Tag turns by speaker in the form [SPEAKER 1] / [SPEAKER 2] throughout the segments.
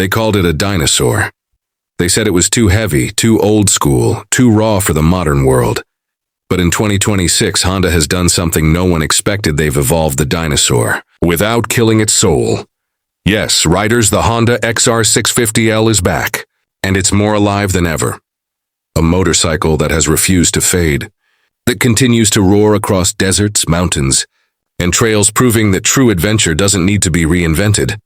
[SPEAKER 1] They called it a dinosaur. They said it was too heavy, too old school, too raw for the modern world. But in 2026, Honda has done something no one expected. They've evolved the dinosaur, without killing its soul. Yes, riders, the Honda XR650L is back, and it's more alive than ever. A motorcycle that has refused to fade, that continues to roar across deserts, mountains, and trails, proving that true adventure doesn't need to be reinvented,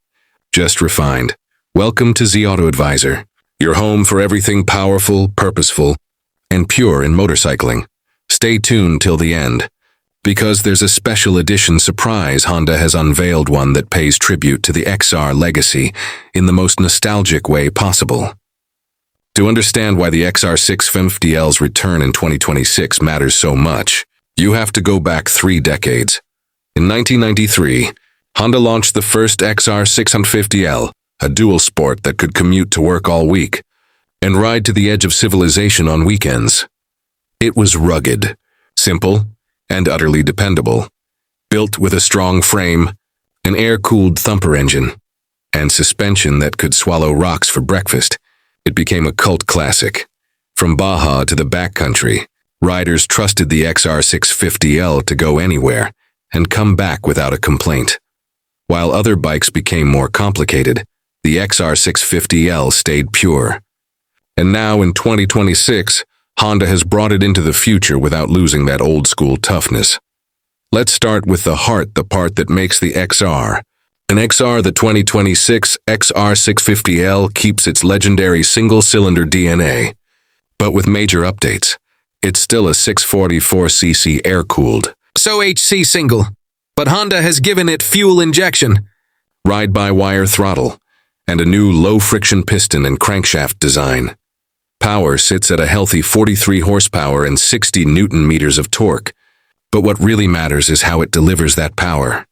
[SPEAKER 1] just refined. Welcome to Z Auto Advisor, your home for everything powerful, purposeful, and pure in motorcycling. Stay tuned till the end, because there's a special edition surprise. Honda has unveiled one that pays tribute to the XR legacy in the most nostalgic way possible. To understand why the XR650L's return in 2026 matters so much, you have to go back 3 decades. In 1993, Honda launched the first XR650L, a dual sport that could commute to work all week and ride to the edge of civilization on weekends. It was rugged, simple, and utterly dependable, built with a strong frame, an air-cooled thumper engine, and suspension that could swallow rocks for breakfast. It became a cult classic. From Baja to the backcountry, riders trusted the XR650L to go anywhere and come back without a complaint. While other bikes became more complicated, the XR650L stayed pure. And now in 2026, Honda has brought it into the future without losing that old-school toughness. Let's start with the heart, the part that makes the XR. An XR, the 2026 XR650L keeps its legendary single-cylinder DNA. But with major updates, it's still a 644cc air-cooled.
[SPEAKER 2] So HC single, but Honda has given it fuel injection,
[SPEAKER 1] ride-by-wire throttle, and a new low-friction piston and crankshaft design. Power sits at a healthy 43 horsepower and 60 newton-meters of torque. But what really matters is how it delivers that power.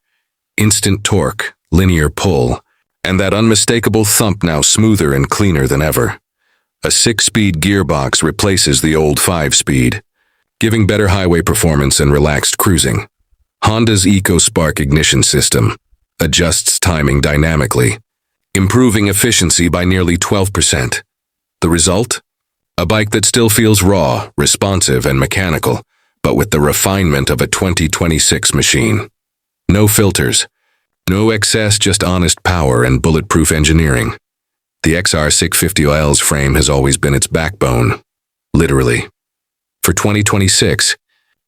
[SPEAKER 1] Instant torque, linear pull, and that unmistakable thump, now smoother and cleaner than ever. A 6-speed gearbox replaces the old 5-speed, giving better highway performance and relaxed cruising. Honda's EcoSpark ignition system adjusts timing dynamically, improving efficiency by nearly 12%. The result? A bike that still feels raw, responsive, and mechanical, but with the refinement of a 2026 machine. No filters, no excess, just honest power and bulletproof engineering. The XR650L's frame has always been its backbone, literally. For 2026,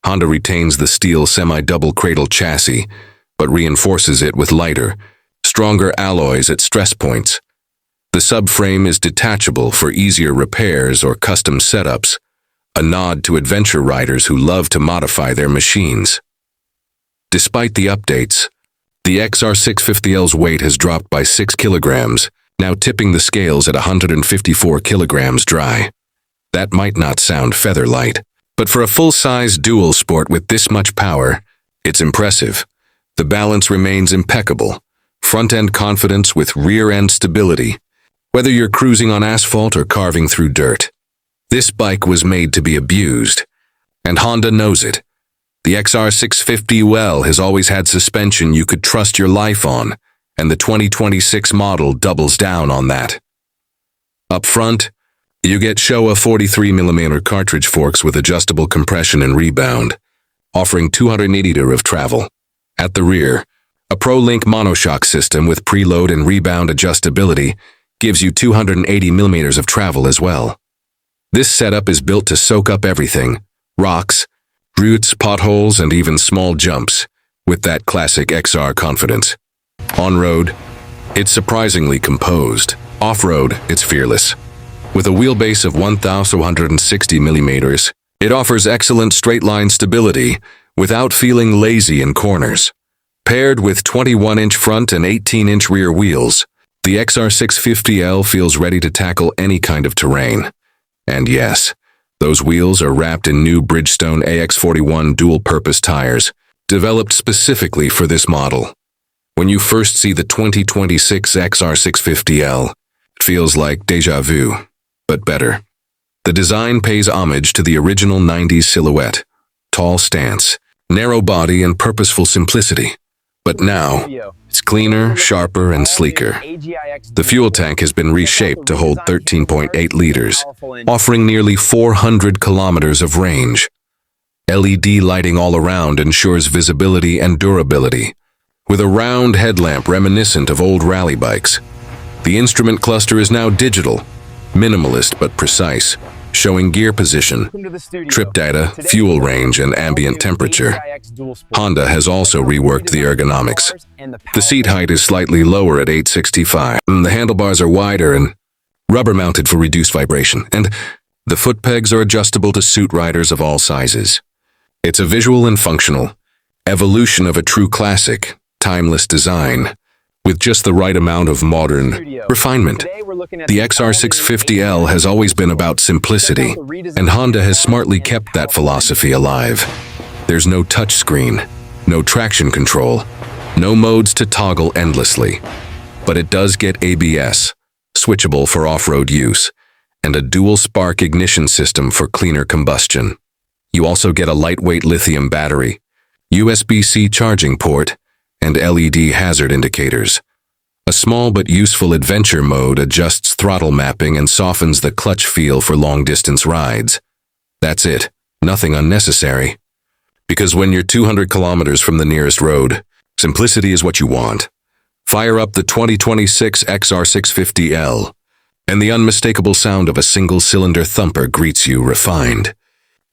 [SPEAKER 1] Honda retains the steel semi-double cradle chassis, but reinforces it with lighter, stronger alloys at stress points. The subframe is detachable for easier repairs or custom setups, a nod to adventure riders who love to modify their machines. Despite the updates, the XR650L's weight has dropped by 6 kilograms, now tipping the scales at 154 kilograms dry. That might not sound feather light, but for a full-size dual sport with this much power, it's impressive. The balance remains impeccable, front-end confidence with rear-end stability. Whether you're cruising on asphalt or carving through dirt, this bike was made to be abused, and Honda knows it. The XR650L has always had suspension you could trust your life on, and the 2026 model doubles down on that. Up front, you get Showa 43mm cartridge forks with adjustable compression and rebound, offering 280 Nm of travel. At the rear, a ProLink monoshock system with preload and rebound adjustability gives you 280 mm of travel as well. This setup is built to soak up everything: rocks, roots, potholes, and even small jumps, with that classic XR confidence. On-road, it's surprisingly composed. Off-road, it's fearless. With a wheelbase of 1,260 mm, it offers excellent straight-line stability without feeling lazy in corners. Paired with 21-inch front and 18-inch rear wheels, the XR650L feels ready to tackle any kind of terrain. And yes, those wheels are wrapped in new Bridgestone AX41 dual-purpose tires, developed specifically for this model. When you first see the 2026 XR650L, it feels like déjà vu, but better. The design pays homage to the original 90s silhouette, tall stance, narrow body, and purposeful simplicity. But now, it's cleaner, sharper, and sleeker. The fuel tank has been reshaped to hold 13.8 liters, offering nearly 400 kilometers of range. LED lighting all around ensures visibility and durability, with a round headlamp reminiscent of old rally bikes. The instrument cluster is now digital, minimalist but precise, showing gear position, trip data, fuel range, and ambient temperature. Honda has also reworked the ergonomics. The seat height is slightly lower at 865, and the handlebars are wider and rubber-mounted for reduced vibration, and the foot pegs are adjustable to suit riders of all sizes. It's a visual and functional evolution of a true classic, timeless design, with just the right amount of modern refinement. The XR650L has always been about simplicity, and Honda has smartly kept that philosophy alive. There's no touchscreen, no traction control, no modes to toggle endlessly. But it does get ABS, switchable for off-road use, and a dual-spark ignition system for cleaner combustion. You also get a lightweight lithium battery, USB-C charging port, and LED hazard indicators. A small but useful adventure mode adjusts throttle mapping and softens the clutch feel for long-distance rides. That's it, nothing unnecessary. Because when you're 200 kilometers from the nearest road, simplicity is what you want. Fire up the 2026 XR650L, and the unmistakable sound of a single-cylinder thumper greets you refined,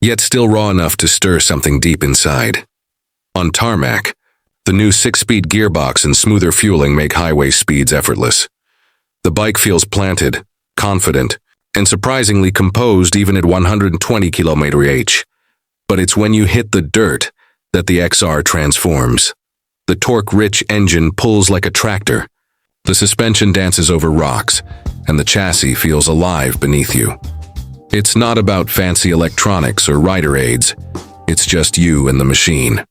[SPEAKER 1] yet still raw enough to stir something deep inside. On tarmac, the new 6-speed gearbox and smoother fueling make highway speeds effortless. The bike feels planted, confident, and surprisingly composed even at 120 km/h. But it's when you hit the dirt that the XR transforms. The torque-rich engine pulls like a tractor. The suspension dances over rocks, and the chassis feels alive beneath you. It's not about fancy electronics or rider aids. It's just you and the machine.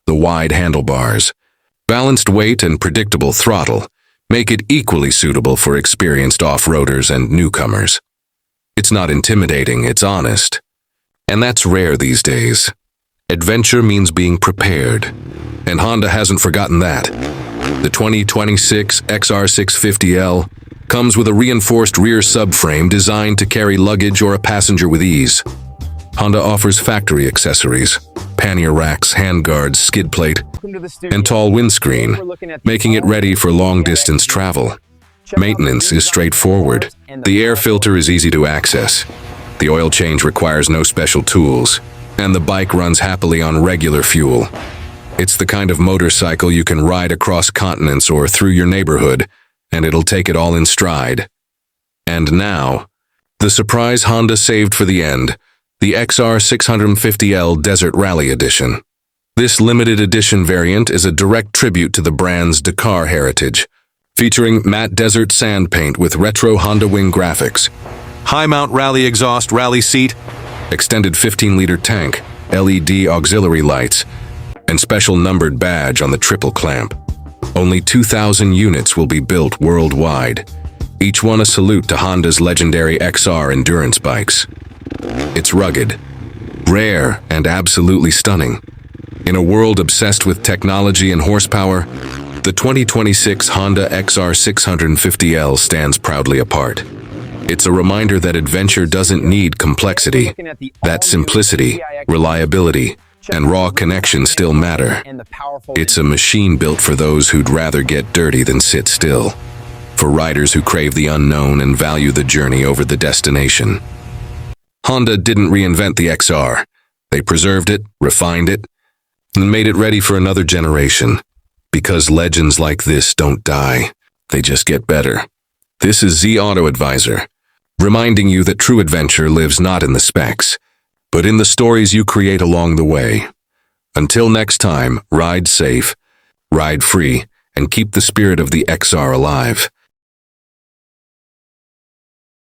[SPEAKER 1] The wide handlebars, balanced weight, and predictable throttle make it equally suitable for experienced off-roaders and newcomers. It's not intimidating, it's honest. And that's rare these days. Adventure means being prepared, and Honda hasn't forgotten that. The 2026 XR650L comes with a reinforced rear subframe designed to carry luggage or a passenger with ease. Honda offers factory accessories, pannier racks, handguards, skid plate, and tall windscreen, making it ready for long-distance travel. Maintenance is straightforward. The air filter is easy to access. The oil change requires no special tools, and the bike runs happily on regular fuel. It's the kind of motorcycle you can ride across continents or through your neighborhood, and it'll take it all in stride. And now, the surprise Honda saved for the end, the XR650L Desert Rally Edition. This limited edition variant is a direct tribute to the brand's Dakar heritage, featuring matte desert sand paint with retro Honda wing graphics, high-mount rally exhaust rally seat, extended 15-liter tank, LED auxiliary lights, and special numbered badge on the triple clamp. Only 2,000 units will be built worldwide, each one a salute to Honda's legendary XR endurance bikes. It's rugged, rare, and absolutely stunning. In a world obsessed with technology and horsepower, the 2026 Honda XR650L stands proudly apart. It's a reminder that adventure doesn't need complexity, that simplicity, reliability, and raw connection still matter. It's a machine built for those who'd rather get dirty than sit still, for riders who crave the unknown and value the journey over the destination. Honda didn't reinvent the XR. They preserved it, refined it, and made it ready for another generation. Because legends like this don't die, they just get better. This is Z Auto Advisor, reminding you that true adventure lives not in the specs, but in the stories you create along the way. Until next time, ride safe, ride free, and keep the spirit of the XR alive.